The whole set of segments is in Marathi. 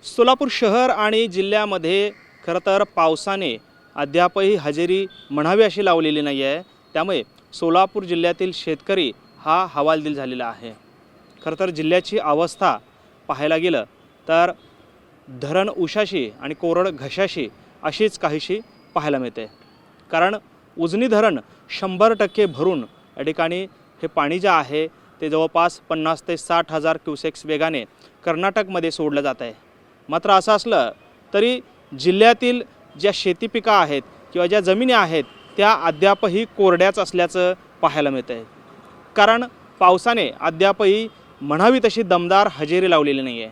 सोलापूर शहर आणि जिल्ह्यामध्ये खरं तर पावसाने अद्यापही हजेरी म्हणावी अशी लावलेली नाही आहे। त्यामुळे सोलापूर जिल्ह्यातील शेतकरी हा हवालदिल झालेला आहे। खरं तर जिल्ह्याची अवस्था पाहायला गेलं तर धरण उशाशी आणि कोरड घशाशी अशीच काहीशी पाहायला मिळते। कारण उजनी धरण 100% भरून या ठिकाणी हे पाणी जे आहे ते जवळपास 50 ते 60 हजार क्युसेक्स वेगाने कर्नाटकमध्ये सोडलं जात आहे। मात्र असं असलं तरी जिल्ह्यातील ज्या शेती पिकं आहेत किंवा ज्या जमिनी आहेत त्या अद्यापही कोरड्याच असल्याचं पाहायला मिळतं आहे। कारण पावसाने अद्यापही म्हणावी तशी दमदार हजेरी लावलेली नाही आहे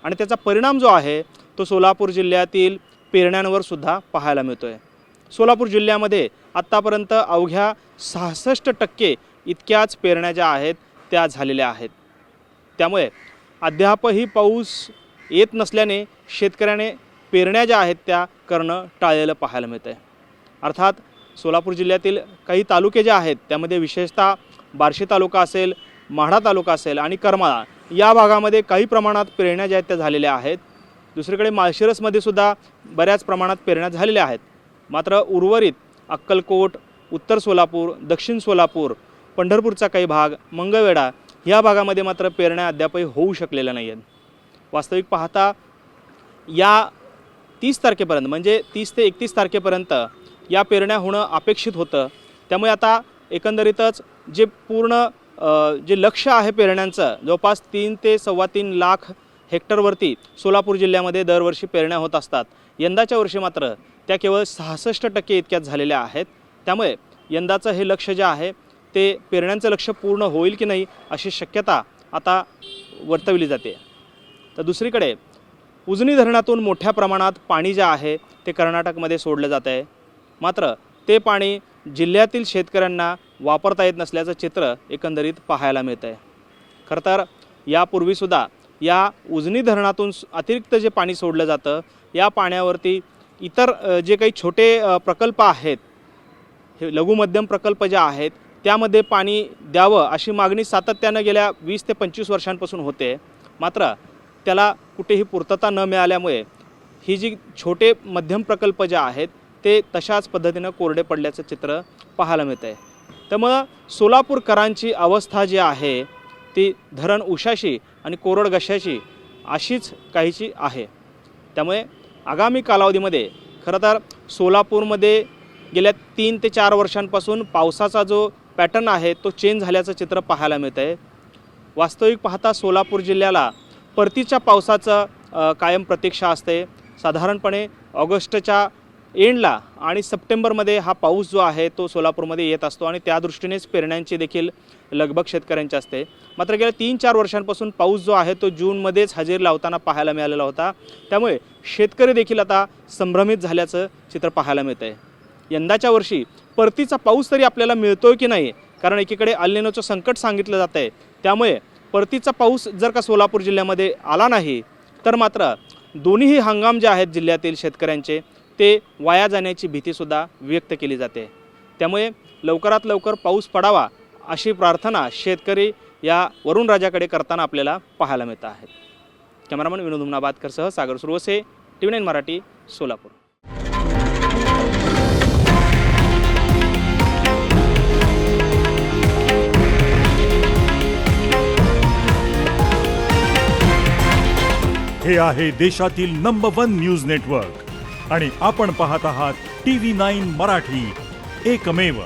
आणि त्याचा परिणाम जो आहे तो सोलापूर जिल्ह्यातील पेरण्यांवर सुद्धा पाहायला मिळतो आहे। सोलापूर जिल्ह्यामध्ये आत्तापर्यंत अवघ्या 66% इतक्याच पेरण्या ज्या आहेत त्या झालेल्या आहेत। त्यामुळे अद्यापही पाऊस येत नसल्याने शेतकऱ्याने पेरण्या ज्या आहेत त्या करणं टाळलेलं पाहायला मिळतं आहे। अर्थात सोलापूर जिल्ह्यातील काही तालुके जे आहेत त्यामध्ये विशेषतः बार्शी तालुका असेल, माढा तालुका असेल आणि करमाळा या भागामध्ये काही प्रमाणात पेरण्या ज्या आहेत त्या झालेल्या आहेत। दुसरीकडे माळशिरसमध्ये सुद्धा बऱ्याच प्रमाणात पेरण्या झालेल्या आहेत। मात्र उर्वरित अक्कलकोट, उत्तर सोलापूर, दक्षिण सोलापूर, पंढरपूरचा काही भाग, मंगळवेढा या भागामध्ये मात्र पेरण्या अद्यापही होऊ शकलेल्या नाही आहेत। वास्तविक पाहता या 30 तारखेपर्यंत म्हणजे 30 ते 31 तारखेपर्यंत या पेरण्या होणं अपेक्षित होतं। त्यामुळे आता एकंदरीतच जे पूर्ण जे लक्ष्य आहे पेरण्यांचं जवळपास 3 ते 3.25 लाख हेक्टरवरती सोलापूर जिल्ह्यामध्ये दरवर्षी पेरण्या होत असतात। यंदाच्या वर्षी मात्र त्या केवळ 66% इतक्याच झालेल्या आहेत। त्यामुळे यंदाचं हे लक्ष्य जे आहे ते पेरण्यांचं लक्ष्य पूर्ण होईल की नाही अशी शक्यता आता वर्तवली जाते। तर दुसरीकडे उजनी धरणातून मोठ्या प्रमाणात पाणी जे आहे ते कर्नाटकमध्ये सोडलं जात आहे। मात्र ते पाणी जिल्ह्यातील शेतकऱ्यांना वापरता येत नसल्याचं चित्र एकंदरीत पाहायला मिळतं आहे। खरं तर यापूर्वीसुद्धा या उजनी धरणातून अतिरिक्त जे पाणी सोडलं जातं या पाण्यावरती इतर जे काही छोटे प्रकल्प आहेत हे लघु मध्यम प्रकल्प जे आहेत त्यामध्ये पाणी द्यावं अशी मागणी सातत्यानं गेल्या 20 ते 25 वर्षांपासून होते। मात्र त्याला कुठेही पूर्तता न मिळाल्यामुळे ही जी छोटे मध्यम प्रकल्प जे आहेत ते तशाच पद्धतीनं कोरडे पडल्याचं चित्र पाहायला मिळतं आहे। त्यामुळं सोलापूरकरांची अवस्था जी आहे ती धरण उशाशी आणि कोरड घशाशी अशीच काहीची आहे। त्यामुळे आगामी कालावधीमध्ये खरं तर सोलापूरमध्ये गेल्या 3 ते 4 वर्षांपासून पावसाचा जो पॅटर्न आहे तो चेंज झाल्याचं चित्र पाहायला मिळतं आहे। वास्तविक पाहता सोलापूर जिल्ह्याला परतीच्या पावसाचं कायम प्रतीक्षा असते। साधारणपणे ऑगस्टच्या एंडला आणि सप्टेंबरमध्ये हा पाऊस जो आहे तो सोलापूरमध्ये येत असतो आणि त्या दृष्टीनेच पेरण्यांची देखील लगबग शेतकऱ्यांची असते। मात्र गेल्या 3-4 वर्षांपासून पाऊस जो आहे तो जूनमध्येच हजेरी लावताना पाहायला मिळालेला होता। त्यामुळे शेतकरी देखील आता संभ्रमित झाल्याचं चित्र पाहायला मिळतं आहे। यंदाच्या वर्षी परतीचा पाऊस तरी आपल्याला मिळतोय की नाही, कारण एकीकडे अल निनोचं संकट सांगितलं जात आहे। त्यामुळे परतीचा पाऊस जर का सोलापूर जिल्ह्यामध्ये आला नाही तर मात्र दोन्हीही हंगाम जे आहेत जिल्ह्यातील शेतकऱ्यांचे ते वाया जाण्याची भीतीसुद्धा व्यक्त केली जाते। त्यामुळे लवकरात लवकर पाऊस पडावा अशी प्रार्थना शेतकरी या वरुण राजाकडे करताना आपल्याला पाहायला मिळत आहे। कॅमेरामन विनोद हुमनाबादकरसह सागर सुरवसे, TV9 मराठी, सोलापूर। हे आहे देशातील नंबर 1 न्यूज नेटवर्क आणि आपण पाहत आहात TV9 मराठी, एकमेव।